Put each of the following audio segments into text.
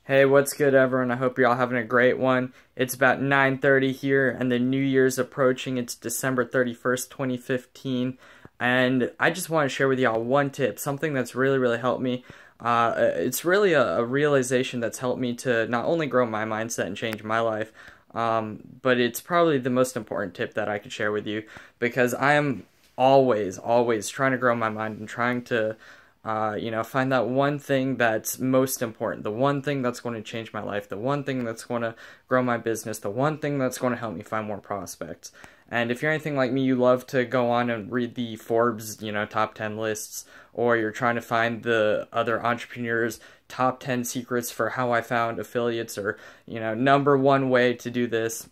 Hey, what's good, everyone? I hope you're all having a great one. It's about 9:30 here, and the New Year's approaching. It's December 31st, 2015, and I just want to share with y'all one tip, something that's really helped me. It's really a realization that's helped me to not only grow my mindset and change my life, but it's probably the most important tip that I could share with you because I am always trying to grow my mind and trying to find that one thing that's most important, the one thing that's going to change my life, the one thing that's going to grow my business, the one thing that's going to help me find more prospects. And if you're anything like me, you love to go on and read the Forbes, top 10 lists, or you're trying to find the other entrepreneurs' top 10 secrets for how I found affiliates, or, number one way to do this.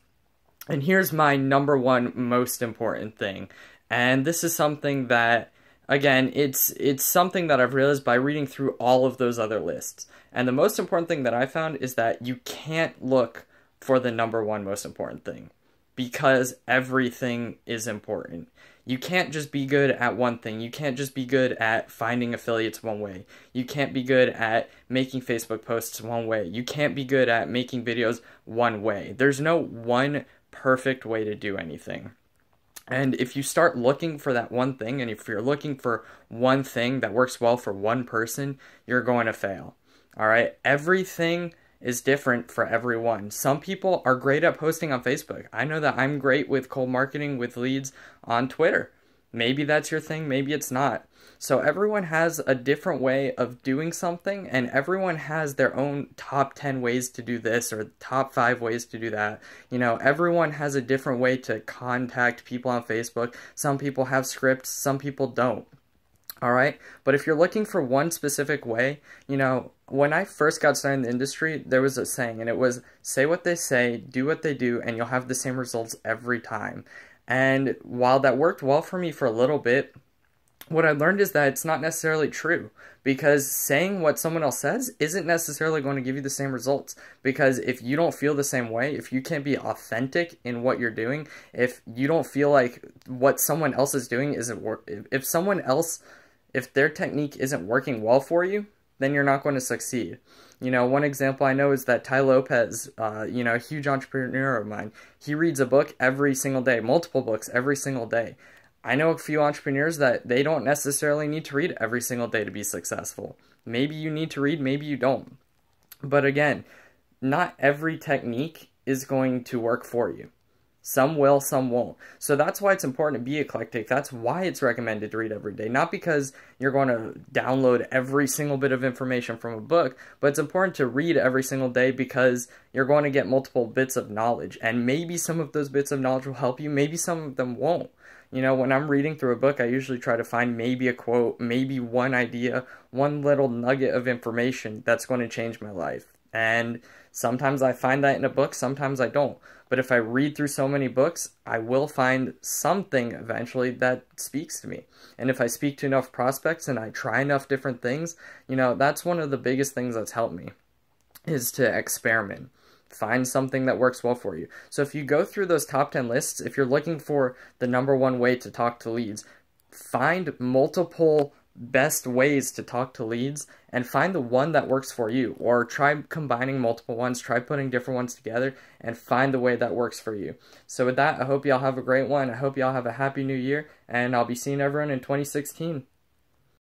And here's my number one most important thing. And this is something that, again, it's something that I've realized by reading through all of those other lists. And the most important thing that I found is that you can't look for the number one most important thing because everything is important. You can't just be good at one thing. You can't just be good at finding affiliates one way. You can't be good at making Facebook posts one way. You can't be good at making videos one way. There's no one perfect way to do anything. And if you start looking for that one thing, and if you're looking for one thing that works well for one person, you're going to fail. All right? Everything is different for everyone. Some people are great at posting on Facebook. I know that I'm great with cold marketing, with leads on Twitter. Maybe that's your thing, maybe it's not. So everyone has a different way of doing something, and everyone has their own top 10 ways to do this or top 5 ways to do that. Everyone has a different way to contact people on Facebook. Some people have scripts, some people don't. All right? But if you're looking for one specific way, when I first got started in the industry, there was a saying, and it was, say what they say, do what they do, and you'll have the same results every time. And while that worked well for me for a little bit, what I learned is that it's not necessarily true, because saying what someone else says isn't necessarily going to give you the same results. Because if you don't feel the same way, if you can't be authentic in what you're doing, if you don't feel like what someone else is doing isn't if their technique isn't working well for you, then you're not going to succeed. One example I know is that Tai Lopez, a huge entrepreneur of mine, he reads a book every single day, multiple books every single day. I know a few entrepreneurs that they don't necessarily need to read every single day to be successful. Maybe you need to read, maybe you don't. But again, not every technique is going to work for you. Some will, some won't. So that's why it's important to be eclectic. That's why it's recommended to read every day. Not because you're going to download every single bit of information from a book, but it's important to read every single day because you're going to get multiple bits of knowledge. And maybe some of those bits of knowledge will help you, maybe some of them won't. When I'm reading through a book, I usually try to find maybe a quote, maybe one idea, one little nugget of information that's going to change my life. And sometimes I find that in a book, sometimes I don't. But if I read through so many books, I will find something eventually that speaks to me. And if I speak to enough prospects and I try enough different things, that's one of the biggest things that's helped me, is to experiment. Find something that works well for you. So if you go through those top 10 lists, if you're looking for the number one way to talk to leads, find multiple best ways to talk to leads and find the one that works for you, or try combining multiple ones, try putting different ones together and find the way that works for you. So with that, I hope y'all have a great one. I hope y'all have a happy new year, and I'll be seeing everyone in 2016.